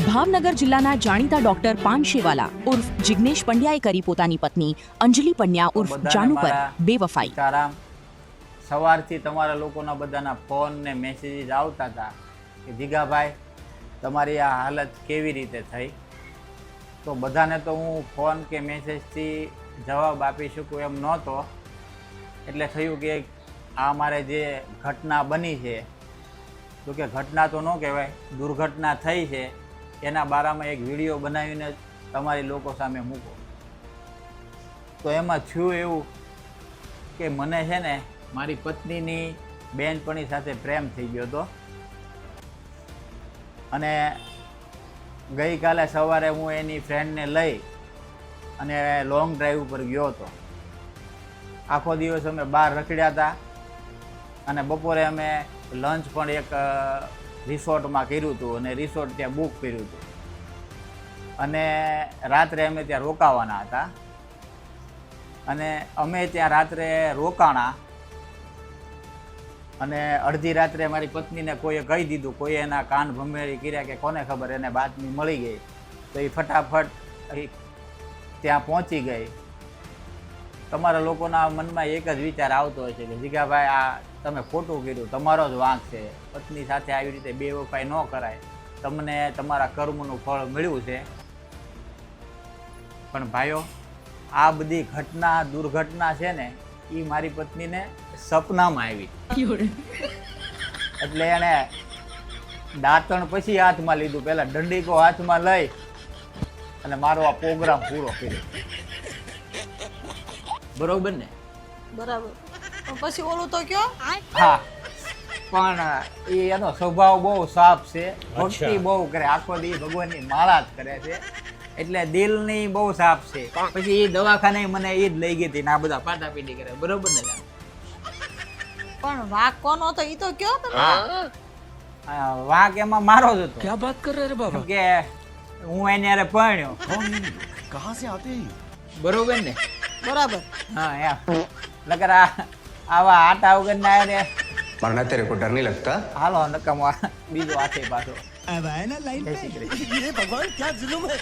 ભાવનગર જિલ્લાના જાણીતા ડોક્ટર પાનશેવાલા ઉર્ફ જિગ્નેશ પંડ્યાએ કરી પોતાની પત્ની અંજલિ પંડ્યા ઉર્ફ જાનુ પર બેવફાઈ. સવારથી તમારા લોકોના બધાના ફોન ને મેસેજીસ આવતા હતા કે જીગાભાઈ તમારી આ હાલત કેવી રીતે થઈ. તો બધાને તો હું ફોન કે મેસેજથી જવાબ આપી શકું એમ નહોતો. એટલે થયું કે આ મારે જે ઘટના બની છે, તો કે ઘટના તો ન કહેવાય, દુર્ઘટના થઈ છે, એના બારામાં એક વિડીયો બનાવીને તમારી લોકો સામે મૂકો. તો એમાં થયું એવું કે મને છે ને મારી પત્નીની બહેનપણી સાથે પ્રેમ થઈ ગયો હતો. અને ગઈકાલે સવારે હું એની ફ્રેન્ડને લઈ અને લોંગ ડ્રાઈવ ઉપર ગયો હતો. આખો દિવસ અમે બહાર રખડ્યા હતા અને બપોરે અમે લંચ પણ એક રિસોર્ટમાં કર્યું હતું અને રિસોર્ટ ત્યાં બુક કર્યું હતું અને રાત્રે અમે ત્યાં રોકાવાના હતા. અને અમે ત્યાં રાત્રે રોકાણા અને અડધી રાત્રે મારી પત્નીને કોઈએ કહી દીધું, કોઈએ એના કાન ભમેરી કર્યા કે કોને ખબર, એને બાતમી મળી ગઈ. તો એ ફટાફટ ત્યાં પહોંચી ગઈ. તમારા લોકોના મનમાં એક જ વિચાર આવતો હોય છે કે જીગાભાઈ આ તમે ખોટું કર્યું, તમારો જ વાંક છે, પત્ની સાથે આવી રીતે બેવફાઈ ન કરાય, તમને તમારા કર્મનું ફળ મળ્યું છે. પણ ભાઈઓ, આ બધી ઘટના દુર્ઘટના છે ને એ મારી પત્નીને સપનામાં આવી. એટલે એણે દાંતણ પછી હાથમાં લીધું, પહેલાં દંડીકો હાથમાં લઈ અને મારો આ પ્રોગ્રામ પૂરો કર્યો. બરોબર ને? બરાબર. પછી ઓલું તો કયો? હા, પણ એનો સ્વભાવ બહુ સાફ છે, ભક્તિ બહુ કરે, આખો દી ભગવાનની માળા જ કરે છે, એટલે દિલની બહુ સાફ છે. પછી એ દવાખાને મને એ જ લઈ ગઈ હતી ને આ બધા પાટાપીટી કરે. બરોબર ને? પણ વાક કોનો તો ઈ તો કયો તમે? વાંક એમાં મારો જ હતો. क्या बात कर रहे रे बाबा? કે હું એને યારે પરણ્યો. कहाँ से आते हैं? બરોબર ને? બરાબર. હા એમ. નકર આવા આટા વગર ના રે मरना तेरे को डर नहीं लगता? હાલો નકામો બીજો હાથે પાછો. अब आए ना लाइन જય पे? શ્રી કૃષ્ણ. ये भगवान क्या जुल्म है?